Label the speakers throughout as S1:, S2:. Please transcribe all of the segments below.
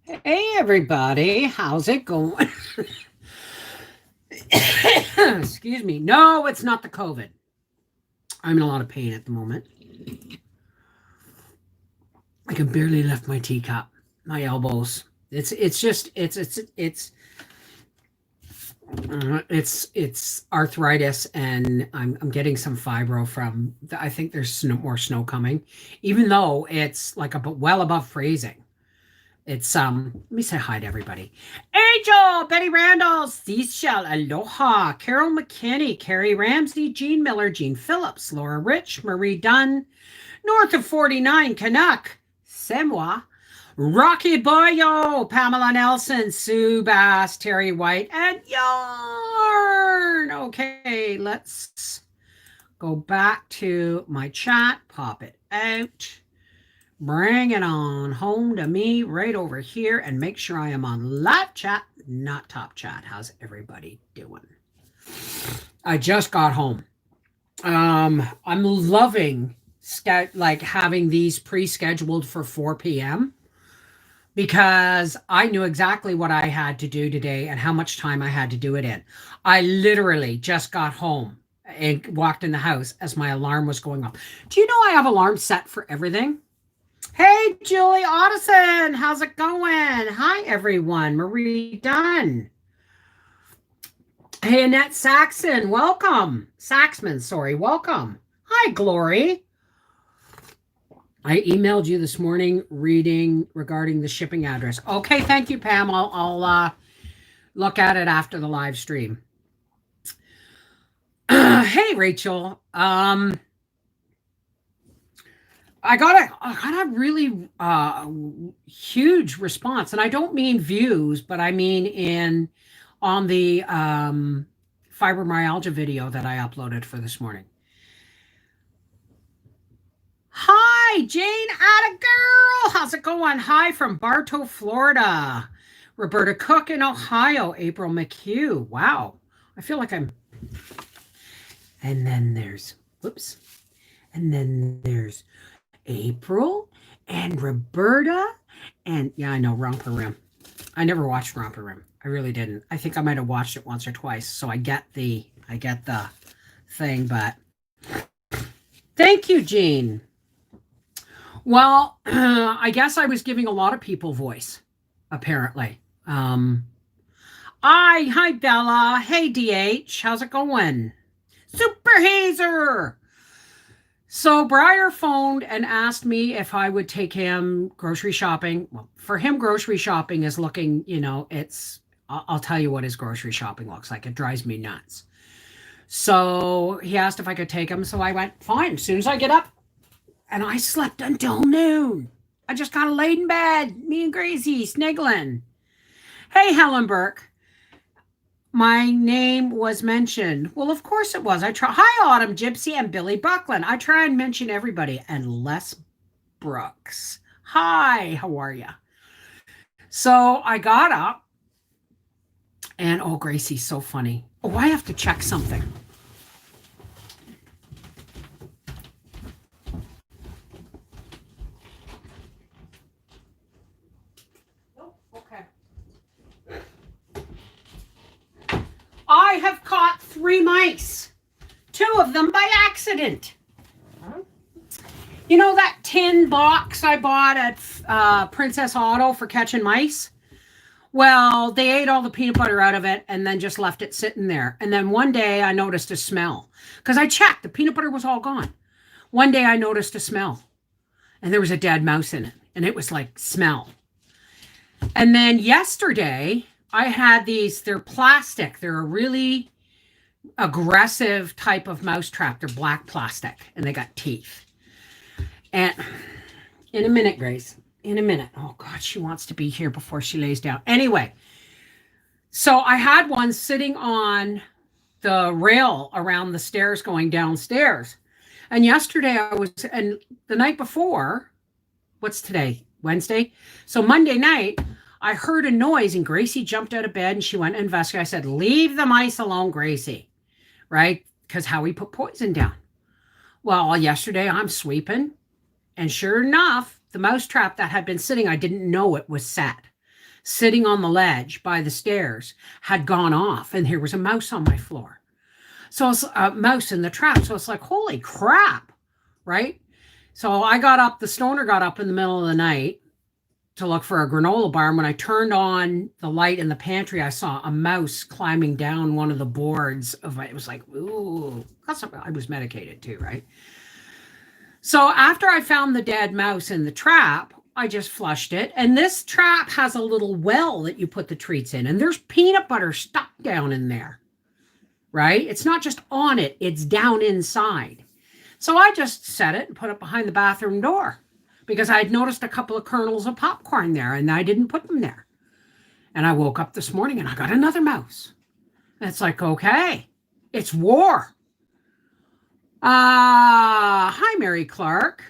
S1: Hey everybody, how's it going? Excuse me. No, it's not the COVID. I'm in a lot of pain at the moment. I can barely lift my teacup, my elbows. It's arthritis, and I'm getting some fibro from. I think there's more snow coming, even though it's like well above freezing. It's let me say hi to everybody. Angel, Betty Randall, Cecil, Aloha, Carol McKinney, Carrie Ramsey, Jean Miller, Jean Phillips, Laura Rich, Marie Dunn, North of 49, Canuck, Semwa, Rocky Boyo, Pamela Nelson, Sue Bass, Terry White, and Yarn. Okay, let's go back to my chat, pop it out. Bring it on home to me right over here and make sure I am on live chat, not top chat. How's everybody doing? I just got home. I'm loving having these pre-scheduled for 4 p.m. because I knew exactly what I had to do today and how much time I had to do it in. I literally just got home and walked in the house as my alarm was going off. Do you know I have alarms set for everything? Hey, Julie Otteson, how's it going? Hi, everyone. Marie Dunn. Hey, Annette Saxon, welcome. Saxman, sorry, welcome. Hi, Glory. I emailed you this morning regarding the shipping address. Okay, thank you, Pam. I'll look at it after the live stream. Hey, Rachel. I got a really huge response, and I don't mean views, but I mean on the fibromyalgia video that I uploaded for this morning. Hi, Jane, atta girl. How's it going? Hi from Bartow, Florida. Roberta Cook in Ohio. April McHugh. Wow. I feel like I'm... And then there's... Whoops. And then there's... April and Roberta and yeah, I know Romper Room. I never watched Romper Room. I really didn't. I think I might have watched it once or twice, so I get the thing, but thank you, Jean. Well, I guess I was giving a lot of people voice, apparently. Hi Bella. Hey DH, how's it going? Super Hazer. So Briar phoned and asked me if I would take him grocery shopping. Well, for him, grocery shopping is looking, I'll tell you what his grocery shopping looks like. It drives me nuts. So he asked if I could take him. So I went, fine, as soon as I get up. And I slept until noon. I just kind of laid in bed, me and Gracie, sniggling. Hey, Helen Burke. My name was mentioned. Well, of course it was. Hi, Autumn Gypsy and Billy Buckland. I try and mention everybody. And Les Brooks. Hi, how are you? So I got up. And, oh, Gracie's so funny. Oh, I have to check something. I have caught 3 mice, 2 of them by accident. You know that tin box I bought at Princess Auto for catching mice? Well, they ate all the peanut butter out of it and then just left it sitting there. And then one day I noticed a smell because I checked. The peanut butter was all gone. One day I noticed a smell and there was a dead mouse in it. And it was like smell. And then yesterday... I had these, they're plastic. They're a really aggressive type of mousetrap. They're black plastic and they got teeth. And in a minute, Grace, in a minute. Oh God, she wants to be here before she lays down. Anyway, so I had one sitting on the rail around the stairs going downstairs. And yesterday and the night before, what's today? Wednesday? So Monday night, I heard a noise and Gracie jumped out of bed and she went to investigate. I said, leave the mice alone, Gracie, right? Because Howie put poison down. Well, yesterday I'm sweeping and sure enough, the mousetrap that had been sitting, I didn't know it was set. sitting on the ledge by the stairs had gone off, and there was a mouse on my floor. So it's a mouse in the trap. So it's like, holy crap, right? So I got up, the stoner got up in the middle of the night to look for a granola bar. And when I turned on the light in the pantry, I saw a mouse climbing down one of the boards of it. It was like, ooh, I was medicated too, right? So after I found the dead mouse in the trap, I just flushed it. And this trap has a little well that you put the treats in, and there's peanut butter stuck down in there, right? It's not just on it, it's down inside. So I just set it and put it behind the bathroom door because I had noticed a couple of kernels of popcorn there and I didn't put them there. And I woke up this morning and I got another mouse. And it's like, okay, it's war. Hi, Mary Clark.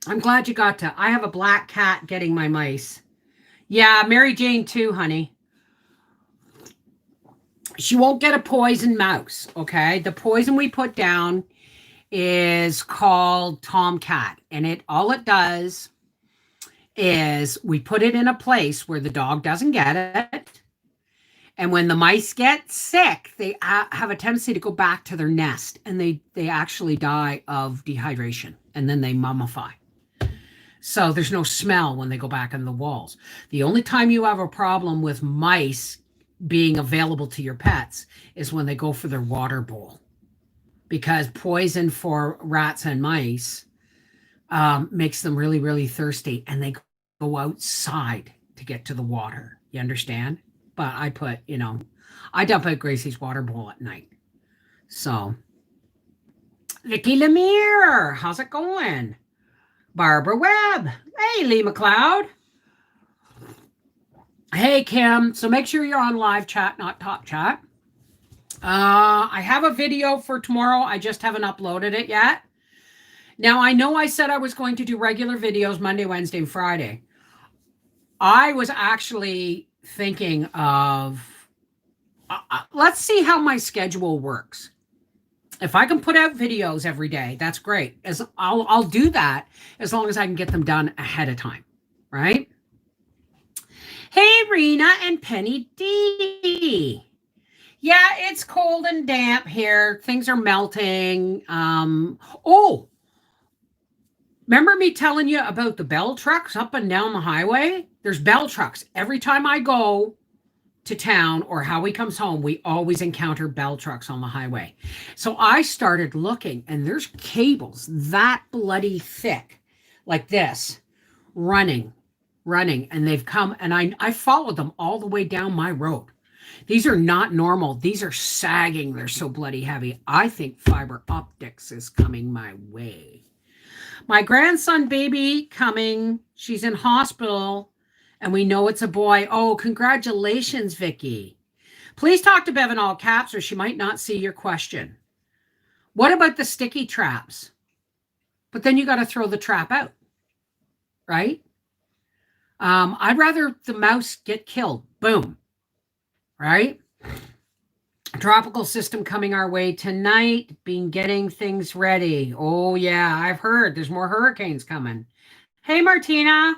S1: I'm glad you got to. I have a black cat getting my mice. Yeah, Mary Jane too, honey. She won't get a poison mouse, okay? The poison we put down is called Tomcat, and all it does is we put it in a place where the dog doesn't get it, and when the mice get sick, they have a tendency to go back to their nest, and they actually die of dehydration, and then they mummify. So there's no smell when they go back in the walls. The only time you have a problem with mice being available to your pets is when they go for their water bowl. Because poison for rats and mice makes them really, really thirsty, and they go outside to get to the water. You understand? But I put, I dump out Gracie's water bowl at night. So, Vicky Lemire, how's it going? Barbara Webb. Hey, Lee McLeod. Hey, Kim. So make sure you're on live chat, not top chat. I have a video for tomorrow. I just haven't uploaded it yet. Now, I know I said I was going to do regular videos Monday, Wednesday, and Friday. I was actually thinking of, let's see how my schedule works. If I can put out videos every day, that's great. I'll do that as long as I can get them done ahead of time, right? Hey, Rena and Penny D. Yeah, it's cold and damp here. Things are melting. Oh, remember me telling you about the bell trucks up and down the highway? There's bell trucks. Every time I go to town or Howie comes home, we always encounter bell trucks on the highway. So I started looking, and there's cables that bloody thick, like this, running, and they've come, and I followed them all the way down my road. These are not normal. These are sagging. They're so bloody heavy. I think fiber optics is coming my way. My grandson baby coming. She's in hospital, and we know it's a boy. Oh, congratulations, Vicky. Please talk to Bev in all caps, or she might not see your question. What about the sticky traps? But then you got to throw the trap out, right? I'd rather the mouse get killed. Boom. Right? Tropical system coming our way tonight. Been getting things ready. Oh, yeah, I've heard there's more hurricanes coming. Hey, Martina.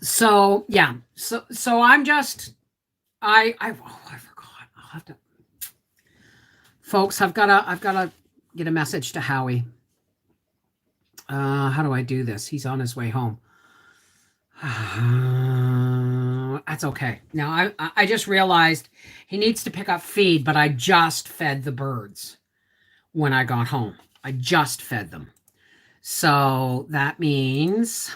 S1: So, yeah. So I'm just, I forgot. I'll have to, folks, I've got to get a message to Howie. How do I do this? He's on his way home. That's okay. Now, I just realized he needs to pick up feed, but I just fed the birds when I got home. I just fed them. So that means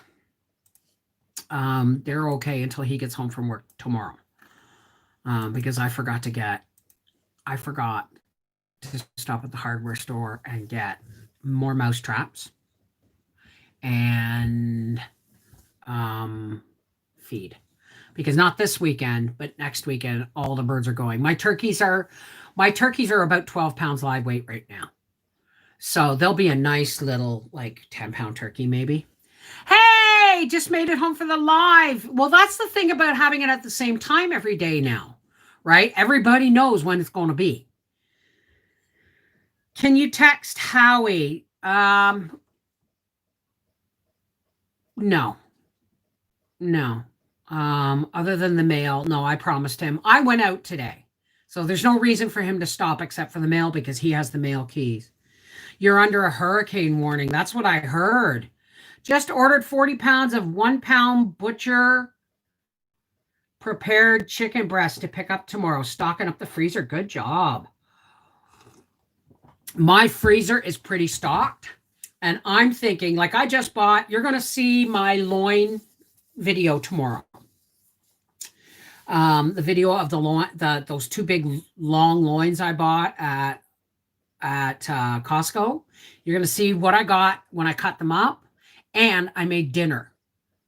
S1: they're okay until he gets home from work tomorrow. Because I forgot to stop at the hardware store and get more mouse traps and feed. Because not this weekend, but next weekend, all the birds are going. My turkeys are about 12 pounds live weight right now. So they'll be a nice little, like, 10-pound turkey, maybe. Hey, just made it home for the live. Well, that's the thing about having it at the same time every day now, right? Everybody knows when it's going to be. Can you text Howie? No. No. Other than the mail, no, I promised him. I went out today. So there's no reason for him to stop except for the mail because he has the mail keys. You're under a hurricane warning. That's what I heard. Just ordered 40 pounds of 1 pound butcher prepared chicken breast to pick up tomorrow. Stocking up the freezer. Good job. My freezer is pretty stocked. And I'm thinking, like I just bought, you're going to see my loin video tomorrow. The video of the loin, those two big long loins I bought at Costco. You're going to see what I got when I cut them up. And I made dinner,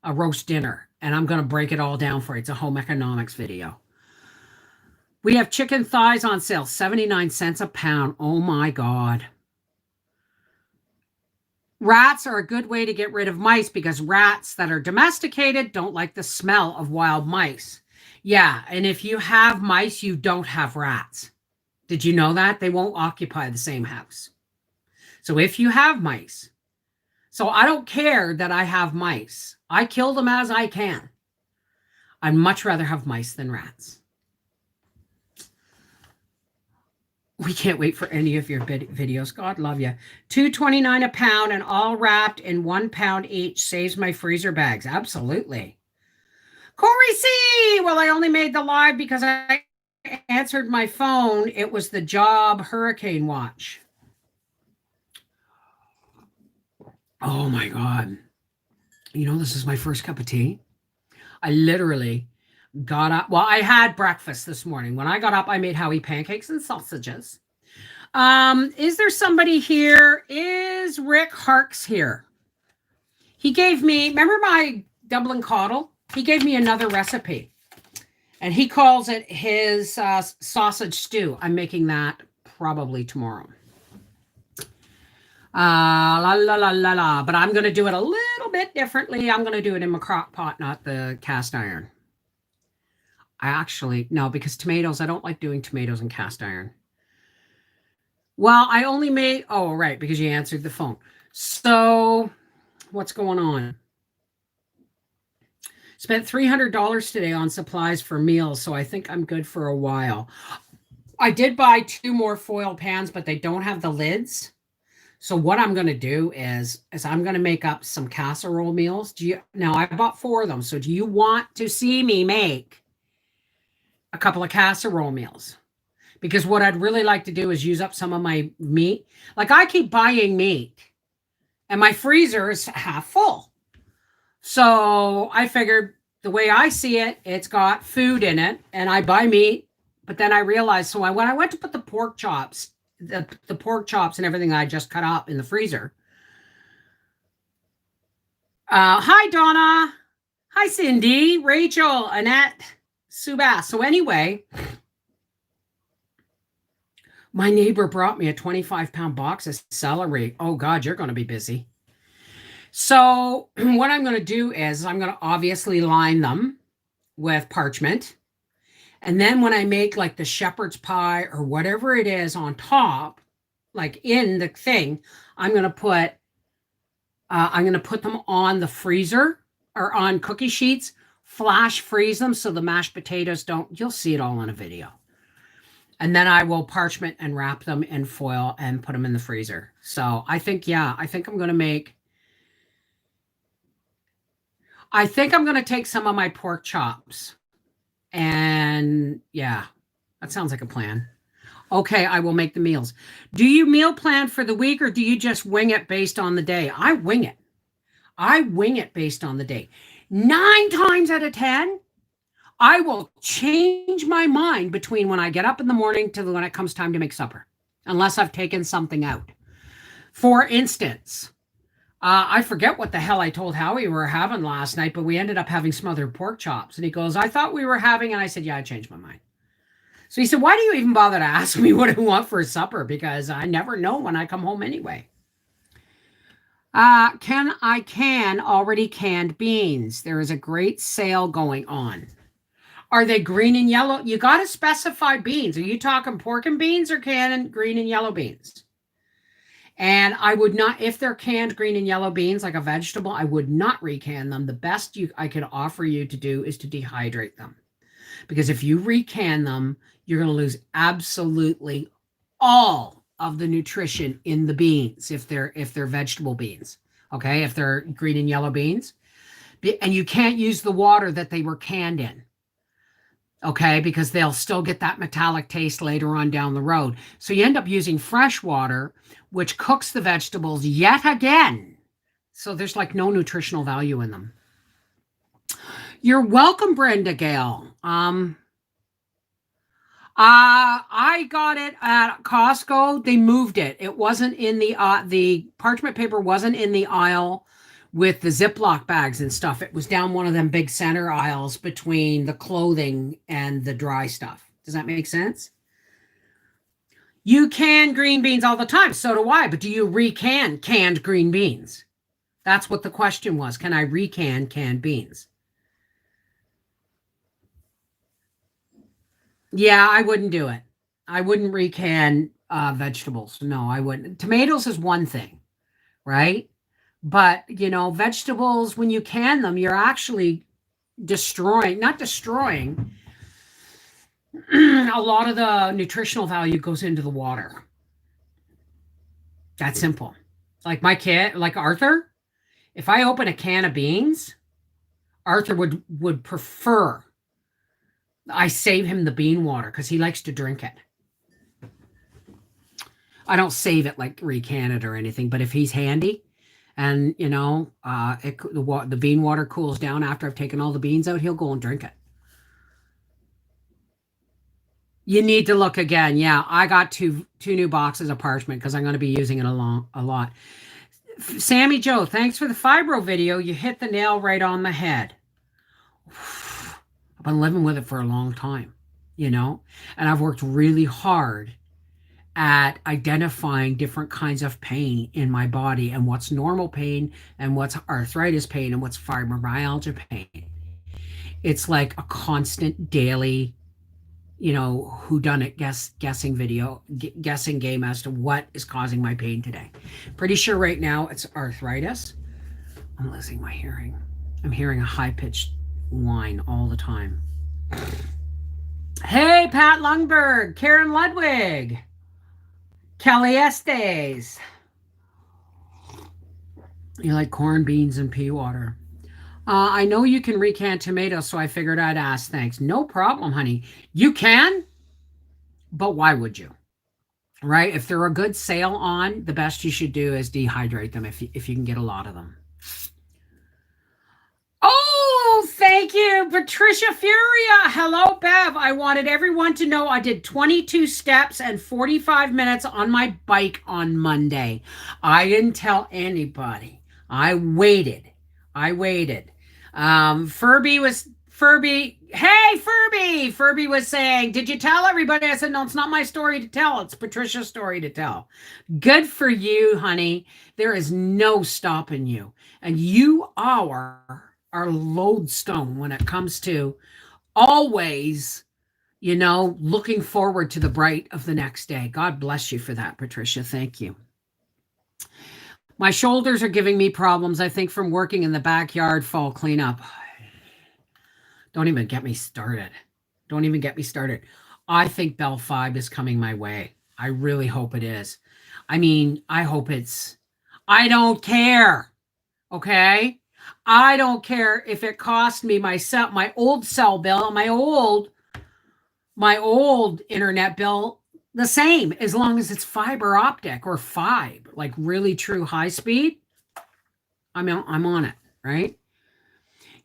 S1: a roast dinner. And I'm going to break it all down for you. It's a home economics video. We have chicken thighs on sale, 79 cents a pound. Oh my God. Rats are a good way to get rid of mice because rats that are domesticated don't like the smell of wild mice. Yeah, and if you have mice, you don't have rats. Did you know that? They won't occupy the same house. So if you have mice, so I don't care that I have mice. I kill them as I can. I'd much rather have mice than rats. We can't wait for any of your videos. God love you. $2.29 a pound and all wrapped in 1 pound each saves my freezer bags. Absolutely. Corey C. Well, I only made the live because I answered my phone. It was the job hurricane watch. Oh my God. You know, this is my first cup of tea. I literally got up. Well, I had breakfast this morning. When I got up, I made Howie pancakes and sausages. Is there somebody here? Is Rick Harks here? He gave me, remember my Dublin coddle? He gave me another recipe. And he calls it his sausage stew. I'm making that probably tomorrow. La la la la la. But I'm going to do it a little bit differently. I'm going to do it in my crock pot, not the cast iron. I actually, no, because tomatoes, I don't like doing tomatoes in cast iron. Well, I only made, oh, right, because you answered the phone. So what's going on? Spent $300 today on supplies for meals, so I think I'm good for a while. I did buy 2 more foil pans, but they don't have the lids. So what I'm going to do is I'm going to make up some casserole meals. Now, I bought 4 of them, so do you want to see me make a couple of casserole meals? Because what I'd really like to do is use up some of my meat. Like I keep buying meat and my freezer is half full. So I figured the way I see it, it's got food in it and I buy meat. But then I realized, so when I went to put the pork chops, the pork chops and everything I just cut up in the freezer. Hi, Donna. Hi, Cindy, Rachel, Annette, Subas. So anyway, my neighbor brought me a 25-pound box of celery. Oh, God, you're going to be busy. So what I'm going to do is I'm going to obviously line them with parchment. And then when I make like the shepherd's pie or whatever it is on top, like in the thing, I'm going to put them on the freezer or on cookie sheets, flash freeze them so the mashed potatoes you'll see it all on a video. And then I will parchment and wrap them in foil and put them in the freezer. So I think I'm going to take some of my pork chops. And yeah, that sounds like a plan. Okay, I will make the meals. Do you meal plan for the week or do you just wing it based on the day? I wing it. I wing it based on the day. 9 times out of 10, I will change my mind between when I get up in the morning to when it comes time to make supper, unless I've taken something out. For instance, I forget what the hell I told Howie we were having last night, but we ended up having smothered pork chops. And he goes, I thought we were having, and I said, yeah, I changed my mind. So he said, why do you even bother to ask me what I want for supper? Because I never know when I come home anyway. Can already canned beans. There is a great sale going on. Are they green and yellow? You got to specify beans. Are you talking pork and beans or canned green and yellow beans? And I would not, if they're canned green and yellow beans like a vegetable, I would not recan them. The best I could offer you to do is to dehydrate them. Because if you recan them, you're going to lose absolutely all of the nutrition in the beans if they're vegetable beans. Okay, if they're green and yellow beans. And you can't use the water that they were canned in. Okay, because they'll still get that metallic taste later on down the road. So you end up using fresh water, which cooks the vegetables yet again. So there's like no nutritional value in them. You're welcome, Brenda Gale. I got it at Costco. They moved it. It wasn't in the parchment paper wasn't in the aisle with the Ziploc bags and stuff. It was down one of them big center aisles between the clothing and the dry stuff. Does that make sense? You can green beans all the time. So do I. But do you recan canned green beans? That's what the question was. Can I recan canned beans? Yeah, I wouldn't do it. I wouldn't recan vegetables. No, I wouldn't. Tomatoes is one thing, right? But, vegetables, when you can them, you're actually not destroying. A lot of the nutritional value goes into the water. That's simple. Like my kid, like Arthur, if I open a can of beans, Arthur would prefer I save him the bean water because he likes to drink it. I don't save it like recan it or anything, but if he's handy and, the bean water cools down after I've taken all the beans out, he'll go and drink it. You need to look again. Yeah, I got two new boxes of parchment because I'm going to be using it a lot. Sammy Joe, thanks for the fibro video. You hit the nail right on the head. I've been living with it for a long time, and I've worked really hard at identifying different kinds of pain in my body and what's normal pain and what's arthritis pain and what's fibromyalgia pain. It's like a constant daily, whodunit guessing game as to what is causing my pain today. Pretty sure right now it's arthritis. I'm losing my hearing. I'm hearing a high-pitched whine all the time. Hey, Pat Lundberg, Karen Ludwig, Kelly Estes. You like corn, beans, and pea water. I know you can recan tomatoes, so I figured I'd ask. Thanks. No problem, honey. You can, but why would you? Right? If they're a good sale on, the best you should do is dehydrate them if you can get a lot of them. Oh, thank you, Patricia Furia. Hello, Bev. I wanted everyone to know I did 22 steps and 45 minutes on my bike on Monday. I didn't tell anybody. I waited. Hey, Furby. Furby was saying, did you tell everybody? I said, no, it's not my story to tell. It's Patricia's story to tell. Good for you, honey. There is no stopping you. And you are our lodestone when it comes to always, looking forward to the bright of the next day. God bless you for that, Patricia. Thank you. My shoulders are giving me problems, I think, from working in the backyard fall cleanup. Don't even get me started. I think Bell 5 is coming my way. I really hope it is. I don't care. Okay? I don't care if it cost me my old cell bill, my old internet bill, the same, as long as it's fiber optic or fibe, like really true high speed. I'm on it, right?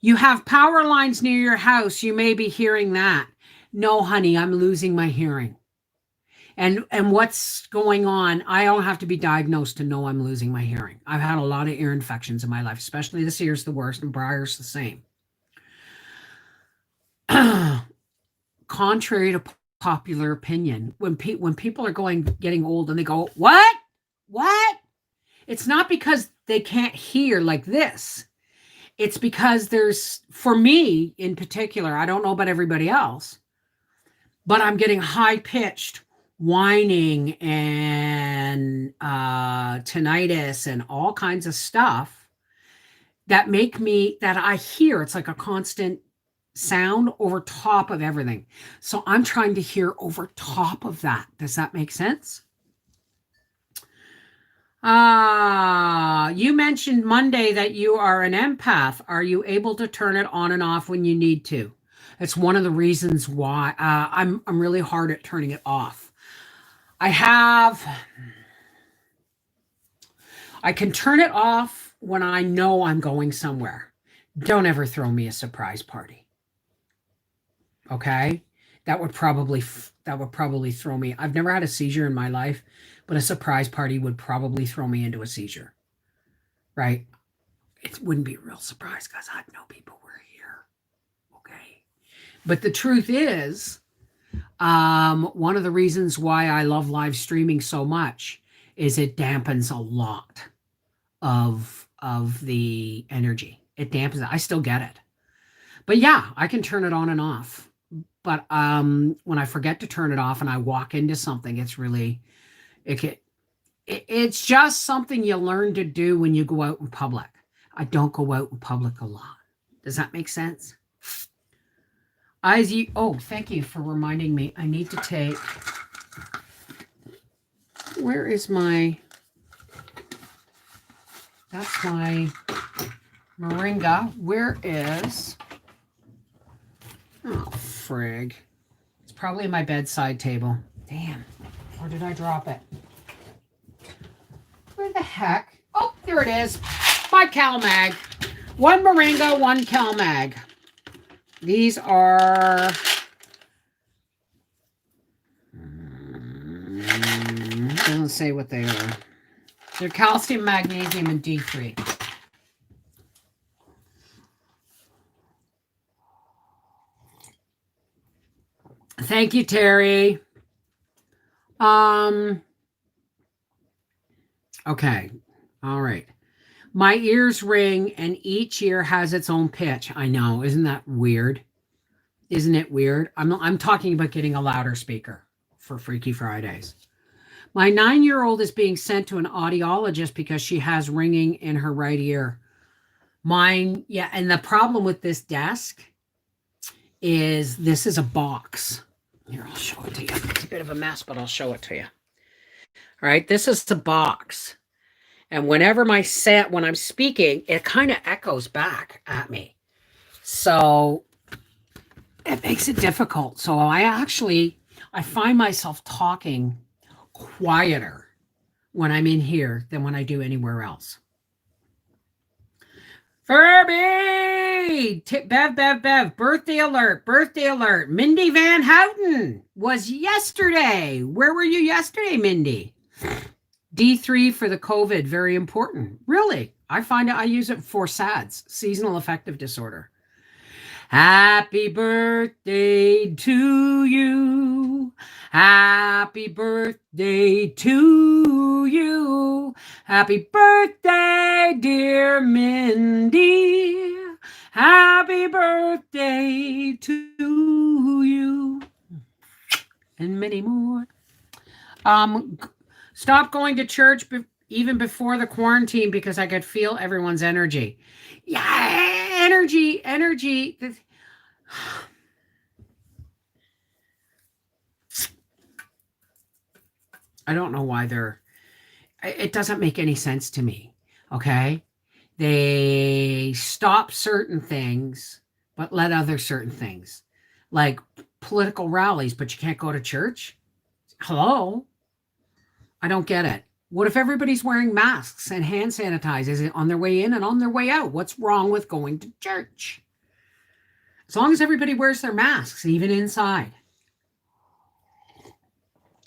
S1: You have power lines near your house. You may be hearing that. No, honey, I'm losing my hearing. And what's going on, I don't have to be diagnosed to know I'm losing my hearing. I've had a lot of ear infections in my life, especially this ear's the worst and Briar's the same. Contrary to popular opinion, when people are getting old and they go, what? It's not because they can't hear like this. It's because for me in particular, I don't know about everybody else, but I'm getting high-pitched whining and tinnitus and all kinds of stuff that I hear. It's like a constant sound over top of everything. So I'm trying to hear over top of that. Does that make sense? You mentioned Monday that you are an empath. Are you able to turn it on and off when you need to? It's one of the reasons why I'm really hard at turning it off. I can turn it off when I know I'm going somewhere. Don't ever throw me a surprise party. Okay? That would probably throw me. I've never had a seizure in my life, but a surprise party would probably throw me into a seizure. Right? It wouldn't be a real surprise because I'd know people were here. Okay? But the truth is, one of the reasons why I love live streaming so much is it dampens a lot of the energy. It dampens it. I still get it. But yeah, I can turn it on and off. But when I forget to turn it off and I walk into something, it's just something you learn to do when you go out in public. I don't go out in public a lot. Does that make sense? Thank you for reminding me. I need to take. Where is my? That's my moringa. Where is? Oh, frig. It's probably my bedside table. Damn. Where did I drop it? Where the heck? Oh, there it is. My CalMag. One moringa, one CalMag. These are... doesn't say what they are. They're calcium, magnesium, and D3. Thank you, Terry. Okay. All right. My ears ring and each ear has its own pitch. I know. Isn't that weird? Isn't it weird? I'm talking about getting a louder speaker for Freaky Fridays. My 9-year-old is being sent to an audiologist because she has ringing in her right ear. Mine, yeah. And the problem with this desk is this is a box. Here, I'll show it to you. It's a bit of a mess, but I'll show it to you. All right, this is the box. And whenever when I'm speaking, it kind of echoes back at me. So it makes it difficult. So I find myself talking quieter when I'm in here than when I do anywhere else. Furby! Bev, birthday alert. Mindy Van Houten was yesterday. Where were you yesterday, Mindy? D3 for the COVID, very important. Really? I use it for SADS, seasonal affective disorder. Happy birthday to you. Happy birthday to you. Happy birthday, dear Mindy. Happy birthday to you. And many more. Stop going to church even before the quarantine because I could feel everyone's energy. Yeah, energy. I don't know why it doesn't make any sense to me. Okay. They stop certain things, but let other certain things like political rallies, but you can't go to church. Hello. I don't get it. What if everybody's wearing masks and hand sanitizers on their way in and on their way out? What's wrong with going to church? As long as everybody wears their masks, even inside.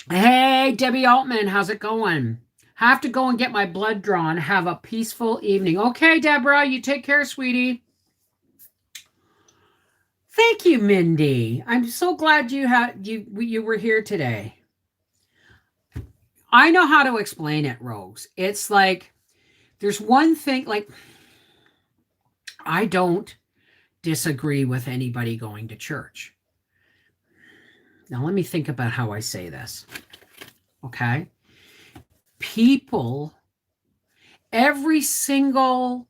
S1: Hey, Debbie Altman, how's it going? Have to go and get my blood drawn. Have a peaceful evening. Okay, Deborah, you take care, sweetie. Thank you, Mindy. I'm so glad you were here today. I know how to explain it, Rose. It's like there's one thing, like I don't disagree with anybody going to church. Now let me think about how I say this. Okay? People, every single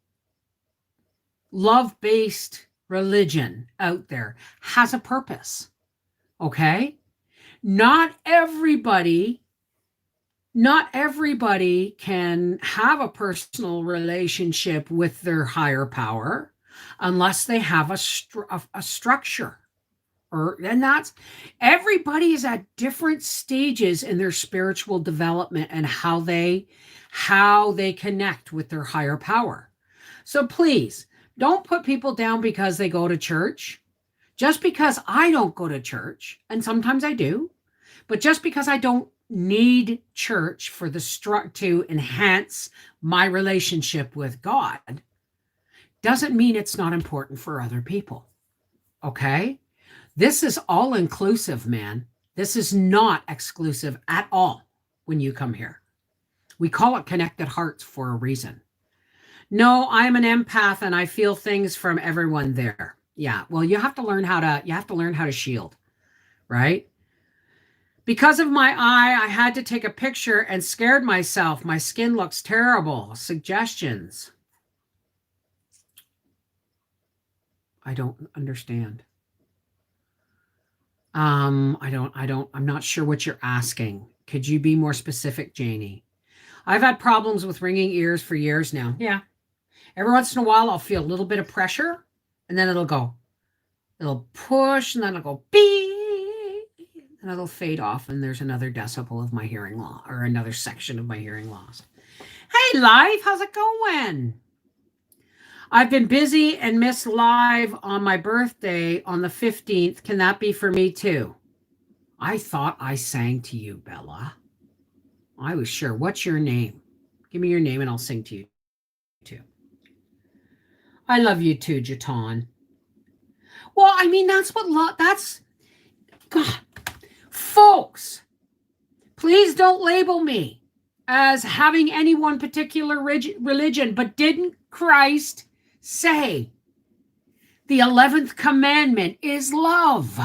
S1: love-based religion out there has a purpose. Okay? Not everybody can have a personal relationship with their higher power unless they have a structure. And that's, everybody is at different stages in their spiritual development and how they connect with their higher power. So please don't put people down because they go to church. Just because I don't go to church, and sometimes I do, but just because I don't need church for to enhance my relationship with God doesn't mean it's not important for other people. Okay? This is all inclusive, man. This is not exclusive at all when you come here. We call it Connected Hearts for a reason. No, I'm an empath and I feel things from everyone there. Yeah, well, you have to learn how to shield, right? Because of my eye, I had to take a picture and scared myself. My skin looks terrible. Suggestions. I don't understand. I'm not sure what you're asking. Could you be more specific, Janie? I've had problems with ringing ears for years now. Yeah. Every once in a while, I'll feel a little bit of pressure, and then it'll push, and then it'll go beep, and it'll fade off, and there's another decibel of my hearing loss, or another section of my hearing loss. Hey, live, how's it going? I've been busy and missed live on my birthday on the 15th. Can that be for me too? I thought I sang to you, Bella. I was sure. What's your name? Give me your name and I'll sing to you too. I love you too, Jaton. Well, I mean, that's what that's... God. Folks, please don't label me as having any one particular religion, but didn't Christ say the 11th commandment is love?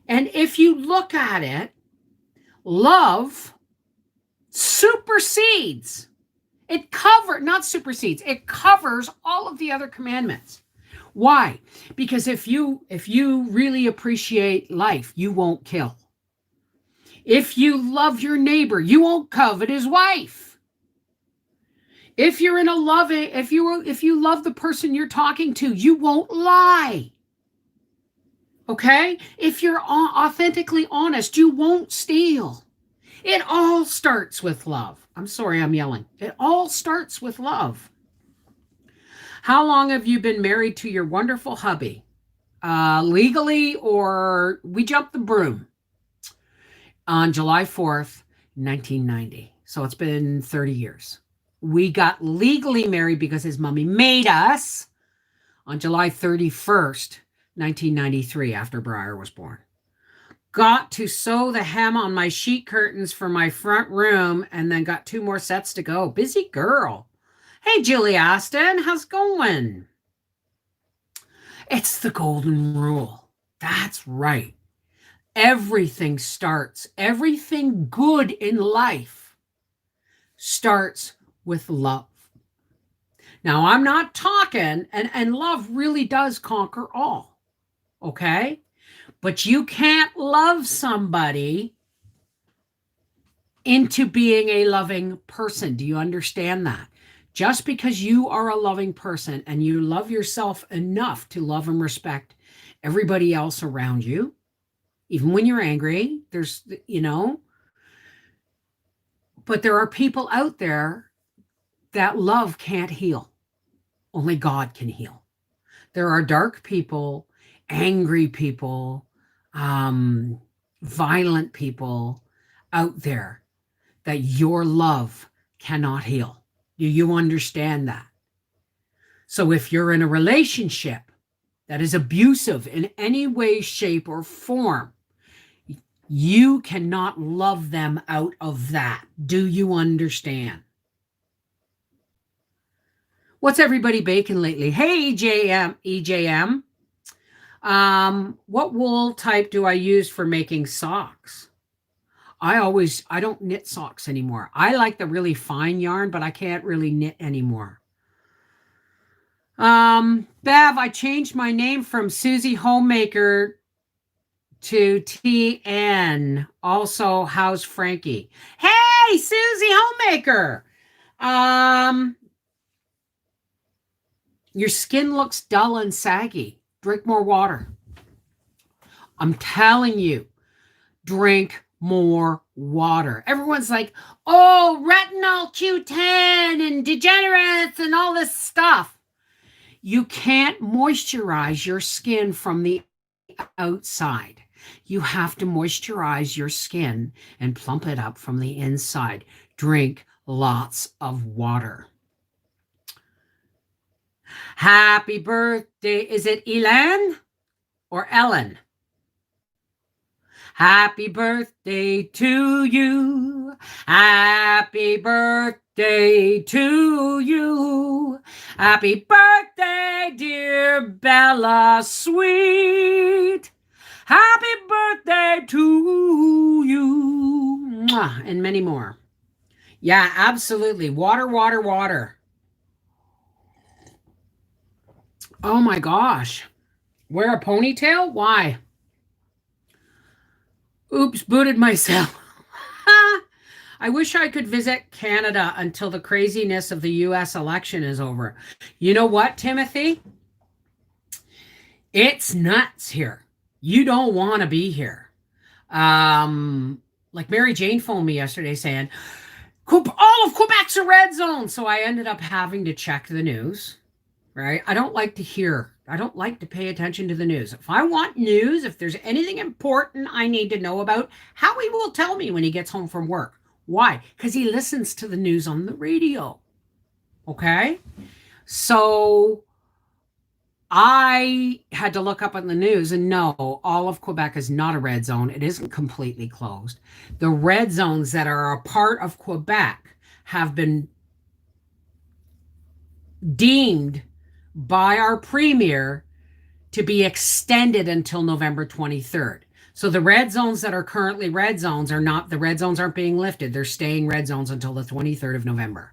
S1: And if you look at it, love supersedes. It covers all of the other commandments. Why? Because if you really appreciate life, you won't kill. If you love your neighbor, you won't covet his wife. If you're in a loving, if you love the person you're talking to, you won't lie. Okay? If you're authentically honest, you won't steal. It all starts with love. I'm sorry, I'm yelling. It all starts with love. How long have you been married to your wonderful hubby? Legally, or we jumped the broom? On July 4th, 1990. So it's been 30 years. We got legally married because his mommy made us on July 31st, 1993, after Briar was born. Got to sew the hem on my sheet curtains for my front room and then got 2 more sets to go. Busy girl. Hey, Julie Aston, how's it going? It's the golden rule. That's right. Everything good in life starts with love. Now, I'm not talking, and love really does conquer all, okay? But you can't love somebody into being a loving person. Do you understand that? Just because you are a loving person and you love yourself enough to love and respect everybody else around you, even when you're angry, but there are people out there that love can't heal. Only God can heal. There are dark people, angry people, violent people out there that your love cannot heal. Do you understand that? So if you're in a relationship that is abusive in any way, shape, or form, you cannot love them out of that. Do you understand? What's everybody baking lately? Hey, EJM. What wool type do I use for making socks? I don't knit socks anymore. I like the really fine yarn, but I can't really knit anymore. Bev, I changed my name from Susie Homemaker to TN. Also, how's Frankie? Hey, Susie Homemaker. Your skin looks dull and saggy. Drink more water. I'm telling you, drink more water. Everyone's like, oh, retinol Q10 and degenerates and all this stuff. You can't moisturize your skin from the outside. You have to moisturize your skin and plump it up from the inside. Drink lots of water. Happy birthday. Is it Elan or Ellen? Happy birthday to you. Happy birthday to you. Happy birthday, dear Bella Sweet. Happy birthday to you. Mwah, and many more. Yeah, absolutely. Water, water, water. Oh my gosh. Wear a ponytail? Why? Oops, booted myself. I wish I could visit Canada until the craziness of the US election is over. You know what, Timothy? It's nuts here. You don't want to be here. Like Mary Jane phoned me yesterday saying, all of Quebec's a red zone. So I ended up having to check the news, right? I don't like to pay attention to the news. If I want news, if there's anything important I need to know about, Howie will tell me when he gets home from work. Why? Because he listens to the news on the radio. Okay? So I had to look up on the news, and no, all of Quebec is not a red zone. It isn't completely closed. The red zones that are a part of Quebec have been deemed by our premier to be extended until November 23rd. So the red zones that are currently red zones are not, the red zones aren't being lifted. They're staying red zones until the 23rd of November.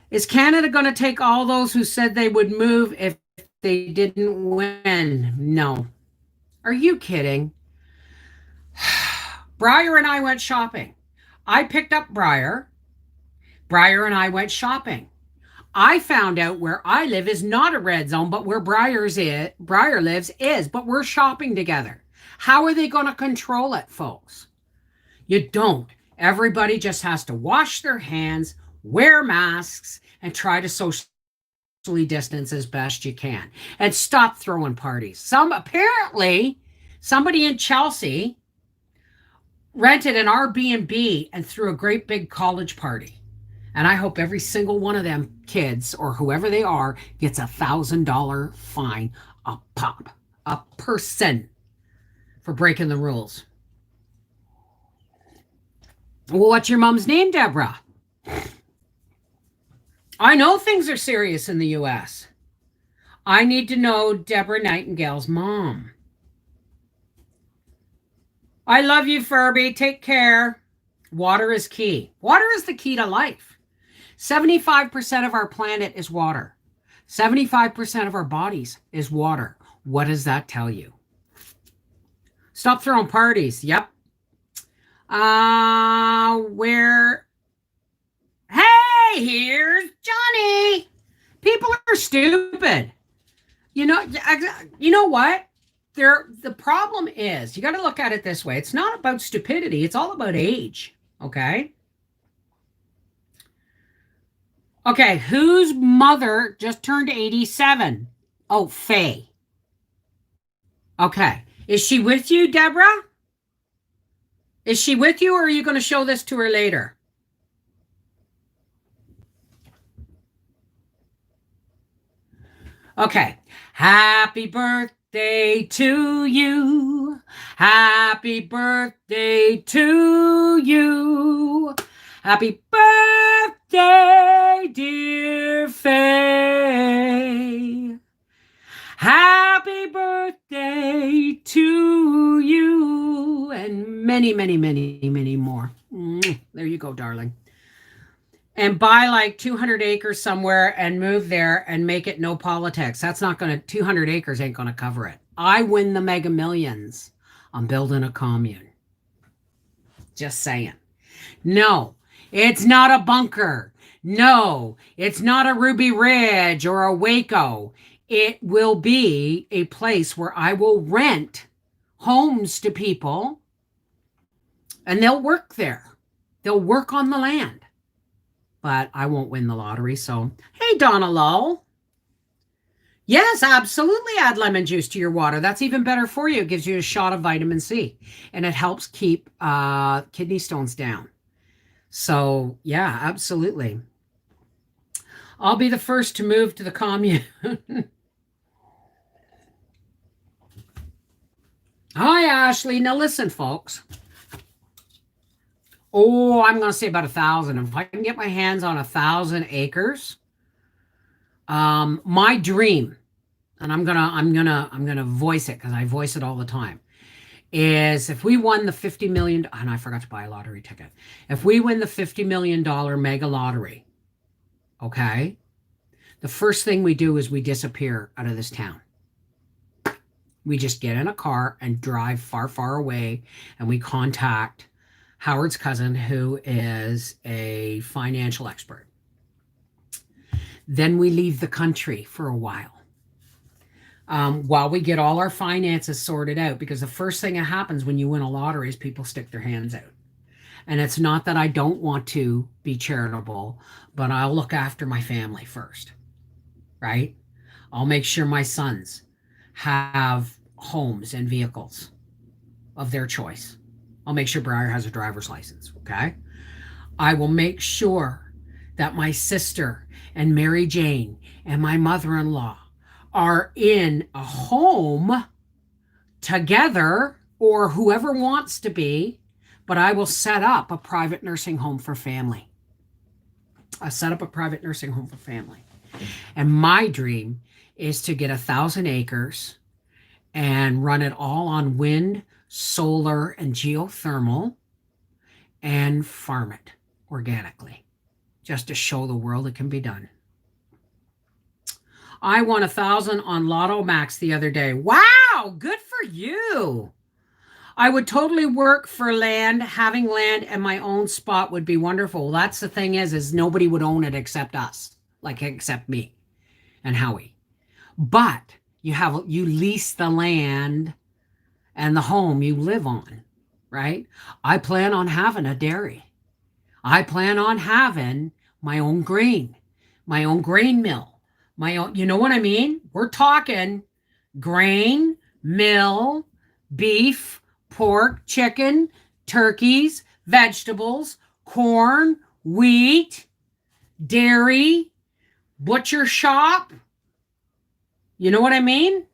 S1: Is Canada going to take all those who said they would move if they didn't win? No. Are you kidding? Briar and I went shopping. I picked up Briar. Briar and I went shopping. I found out where I live is not a red zone, but where Briar lives is, but we're shopping together. How are they going to control it, folks? You don't. Everybody just has to wash their hands, wear masks, and try to socially distance as best you can. And stop throwing parties. Apparently, somebody in Chelsea rented an Airbnb and threw a great big college party. And I hope every single one of them kids, or whoever they are, gets $1,000 fine a pop, a person, for breaking the rules. Well, what's your mom's name, Deborah? I know things are serious in the U.S. I need to know Deborah Nightingale's mom. I love you, Furby. Take care. Water is key. Water is the key to life. 75% of our planet is water. 75% of our bodies is water. What does that tell you? Stop throwing parties. Yep. Hey, here's Johnny. People are stupid. You know what? The problem is, you got to look at it this way. It's not about stupidity. It's all about age. Okay? Okay, whose mother just turned 87? Oh, Faye. Okay. Is she with you, Deborah? Is she with you, or are you going to show this to her later? Okay. Happy birthday to you. Happy birthday to you. Happy birthday, dear Faye. Happy birthday to you, and many, many, many, many more. There you go, darling. And buy like 200 acres somewhere and move there and make it no politics. That's not going to, 200 acres ain't going to cover it. I win the mega millions. I'm building a commune. Just saying. No, it's not a bunker. No, it's not a Ruby Ridge or a Waco. It will be a place where I will rent homes to people and they'll work there. They'll work on the land. But I won't win the lottery. So, hey, Donna Lull. Yes, absolutely add lemon juice to your water. That's even better for you. It gives you a shot of vitamin C and it helps keep kidney stones down. So, yeah, absolutely. I'll be the first to move to the commune. Hi, Ashley. Now, listen, folks. Oh, I'm going to say about 1,000. If I can get my hands on 1,000 acres, my dream, and I'm gonna voice it because I voice it all the time, is if we won the $50 million, and I forgot to buy a lottery ticket. If we win the $50 million mega lottery, okay, the first thing we do is we disappear out of this town. We just get in a car and drive far, far away, and we contact Howard's cousin, who is a financial expert. Then we leave the country for a while we get all our finances sorted out, because the first thing that happens when you win a lottery is people stick their hands out. And it's not that I don't want to be charitable, but I'll look after my family first, right? I'll make sure my sons have homes and vehicles of their choice. I'll make sure Briar has a driver's license, okay? I will make sure that my sister and Mary Jane and my mother-in-law are in a home together, or whoever wants to be, but I will set up a private nursing home for family. I set up a private nursing home for family. And my dream is to get 1,000 acres and run it all on wind, solar, and geothermal, and farm it organically, just to show the world it can be done. I won 1,000 on Lotto Max the other day. Wow, good for you. I would totally work for land. Having land and my own spot would be wonderful. That's the thing is nobody would own it except us, like except me and Howie. But you lease the land and the home you live on, right? I plan on having a dairy. I plan on having my own grain mill, my own, you know what I mean? We're talking grain, mill, beef, pork, chicken, turkeys, vegetables, corn, wheat, dairy, butcher shop. You know what I mean?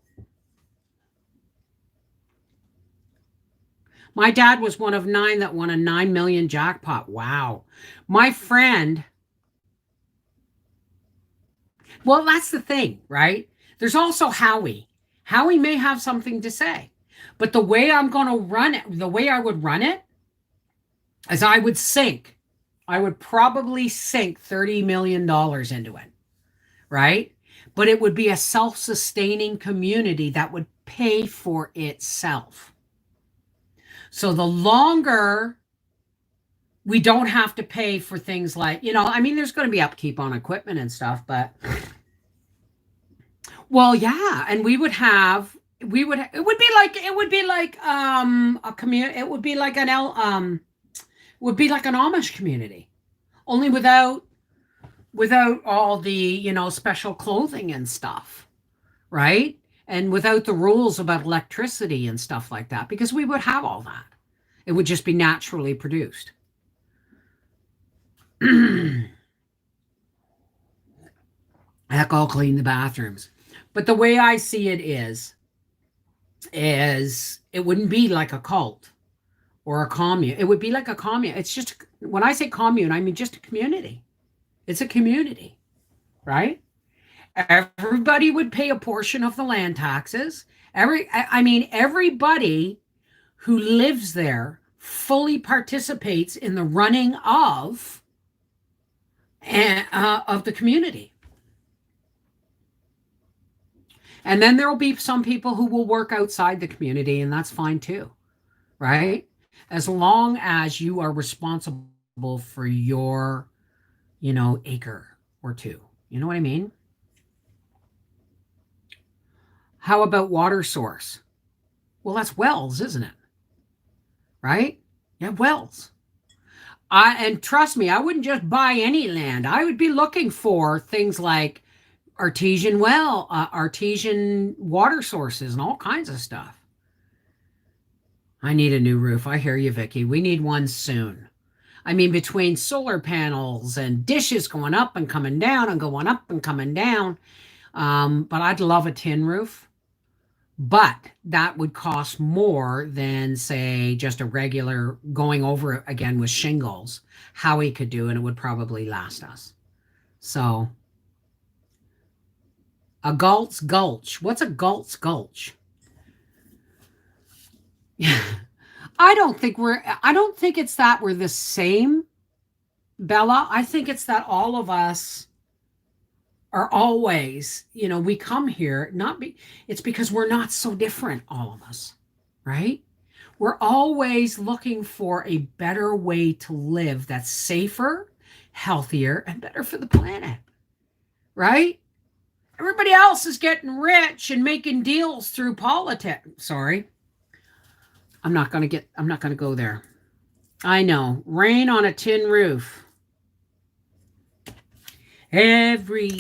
S1: My dad was one of 9 that won a 9 million jackpot. Wow. My friend, well, that's the thing, right? There's also Howie. Howie may have something to say, but the way I'm going to run it, the way I would run it is I would probably sink $30 million into it, right? But it would be a self-sustaining community that would pay for itself. So the longer we don't have to pay for things like, there's going to be upkeep on equipment and stuff, but well, yeah. And it would be like a community. It would be like an Amish community, only without all the, special clothing and stuff, right? And without the rules about electricity and stuff like that, because we would have all that. It would just be naturally produced. Heck, I'll clean the bathrooms. But the way I see it is it wouldn't be like a cult or a commune. It would be like a commune. It's just, when I say commune, I mean just a community. It's a community, right? Everybody would pay a portion of the land taxes. I mean, everybody who lives there fully participates in the running of the community. And then there will be some people who will work outside the community, and that's fine too, right? As long as you are responsible for your, acre or two. You know what I mean? How about water source? Well, that's wells, isn't it? Right? Yeah, wells. And trust me, I wouldn't just buy any land. I would be looking for things like artesian water sources and all kinds of stuff. I need a new roof. I hear you, Vicky. We need one soon. I mean, between solar panels and dishes going up and coming down and going up and coming down. But I'd love a tin roof. But that would cost more than, say, just a regular going over it again with shingles. Howie could do, and it would probably last us. So, a Galt's Gulch. What's a Galt's Gulch? I don't think it's that we're the same, Bella. I think it's that all of us are always, we come here, it's because we're not so different, all of us, right? We're always looking for a better way to live that's safer, healthier, and better for the planet, right? Everybody else is getting rich and making deals through politics. Sorry. I'm not going to go there. I know. Rain on a tin roof. Every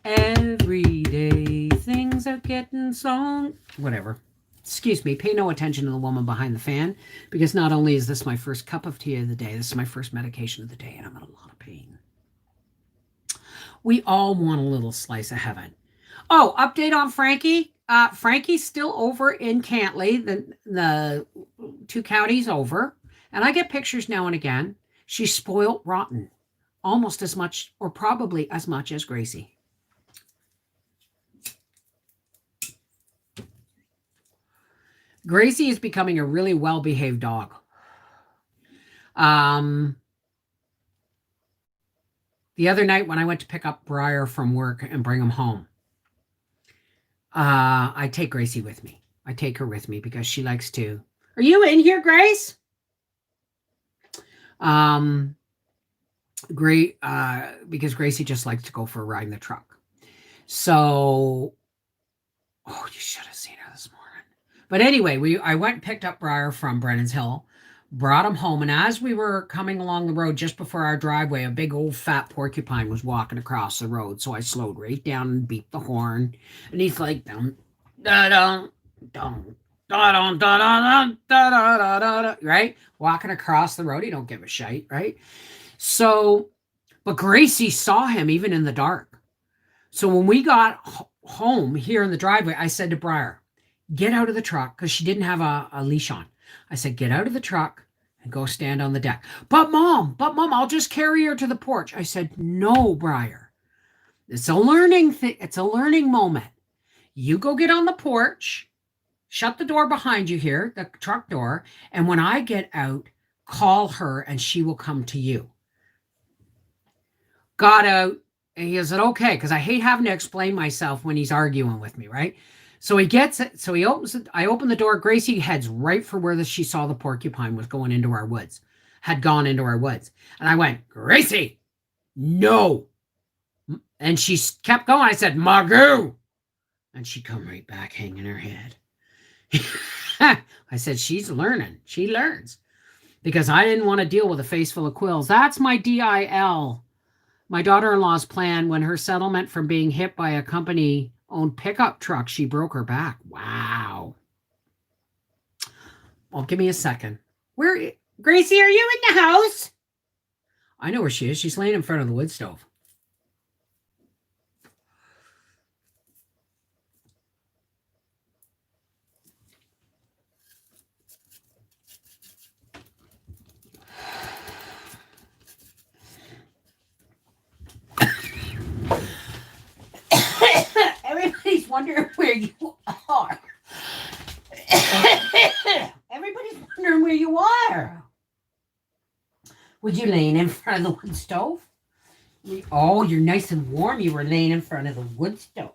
S1: day things are getting so... Whatever. Excuse me. Pay no attention to the woman behind the fan, because not only is this my first cup of tea of the day, this is my first medication of the day, and I'm in a lot of pain. We all want a little slice of heaven. Oh, update on Frankie. Frankie's still over in Cantley, the 2 counties over. And I get pictures now and again. She's spoiled rotten. Almost as much, or probably as much, as Gracie. Gracie is becoming a really well-behaved dog. The other night when I went to pick up Briar from work and bring him home, I take Gracie with me. I take her with me because she likes to. Are you in here, Grace? Great, because Gracie just likes to go for a ride in the truck. So, you should have seen her this morning. But anyway, I went and picked up Briar from Brennan's Hill, brought him home, and as we were coming along the road just before our driveway, a big old fat porcupine was walking across the road. So I slowed right down and beeped the horn, and he's like, dum, da dum, dum, da dum, da da da da da da, right? Walking across the road, he don't give a shite, right? So, but Gracie saw him even in the dark. So when we got home here in the driveway, I said to Briar, get out of the truck, because she didn't have a leash on. I said, get out of the truck and go stand on the deck. But mom, I'll just carry her to the porch. I said, no, Briar. It's a learning thing. It's a learning moment. You go get on the porch, shut the door behind you here, the truck door, and when I get out, call her and she will come to you. Got out, and he said, okay, because I hate having to explain myself when he's arguing with me, right? So he gets it. So he opens it. I open the door. Gracie heads right for where she saw the porcupine was going into our woods, had gone into our woods. And I went, Gracie, no. And she kept going. I said, Magoo. And she come right back hanging her head. I said, she's learning. She learns. Because I didn't want to deal with a face full of quills. That's my DIL. My daughter-in-law's plan when her settlement from being hit by a company-owned pickup truck, she broke her back. Wow. Well, give me a second. Gracie, are you in the house? I know where she is. She's laying in front of the wood stove. wondering where you are. Everybody's wondering where you are. Was you laying in front of the wood stove? Oh, you're nice and warm. You were laying in front of the wood stove.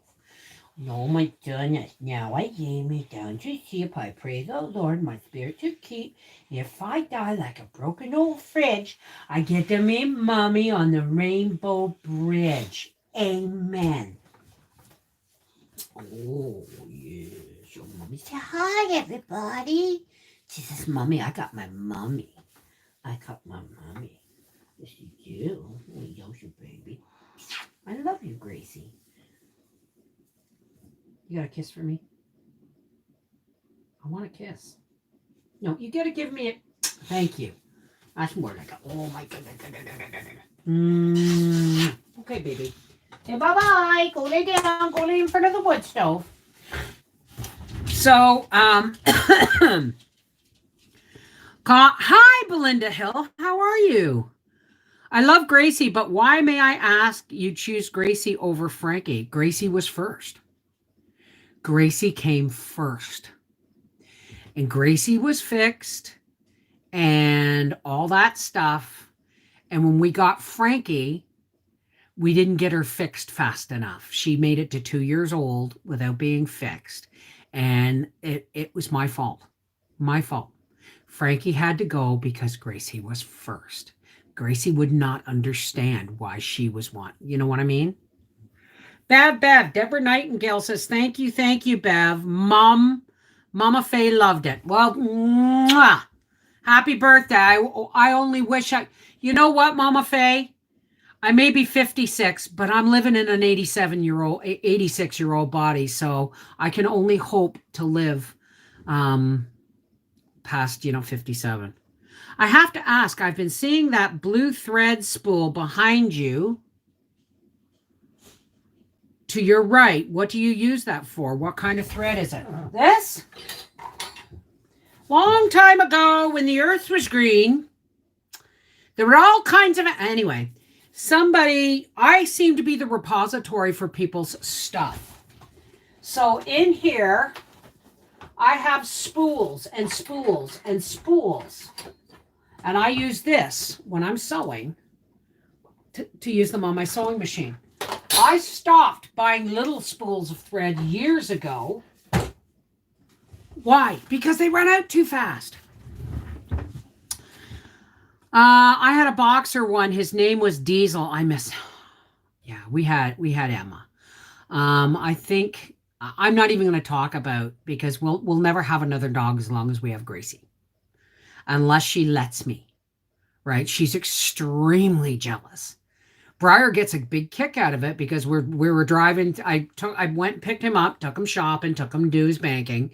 S1: Oh my goodness. Now I lay me down to sleep. I pray the Lord my spirit to keep. If I die like a broken old fridge, I get to meet Mommy on the Rainbow Bridge. Amen. Oh, yes. Your Mommy say hi, everybody. She says, Mommy, I got my Mommy. I got my Mommy. Yes, you do. Oh, yes, you baby. I love you, Gracie. You got a kiss for me? I want a kiss. No, you got to give me a... Thank you. That's more like a... Oh, my goodness. Okay, baby. Say bye-bye. Go lay down. Go lay in front of the wood stove. So, hi, Belinda Hill. How are you? I love Gracie, but why, may I ask, you choose Gracie over Frankie? Gracie was first. Gracie came first. And Gracie was fixed and all that stuff. And when we got Frankie, we didn't get her fixed fast enough. She made it to 2 years old without being fixed. And it was my fault. My fault. Frankie had to go because Gracie was first. Gracie would not understand why she was one. You know what I mean? Bev, Deborah Nightingale says, thank you, Bev. Mama Faye loved it. Well, mwah, happy birthday. I only wish you know what, Mama Faye? I may be 56, but I'm living in an 86-year-old body, so I can only hope to live past, 57. I have to ask, I've been seeing that blue thread spool behind you. To your right, what do you use that for? What kind of thread is it? This? Long time ago, when the earth was green, there were all kinds of... Anyway, I seem to be the repository for people's stuff. So in here, I have spools and spools and spools. And I use this when I'm sewing to use them on my sewing machine. I stopped buying little spools of thread years ago. Why? Because they run out too fast. I had a boxer one. His name was Diesel. Yeah, we had Emma. I think I'm not even going to talk about, because we'll never have another dog as long as we have Gracie, unless she lets me. Right? She's extremely jealous. Briar gets a big kick out of it because we were driving. I went and picked him up, took him shopping, took him to do his banking.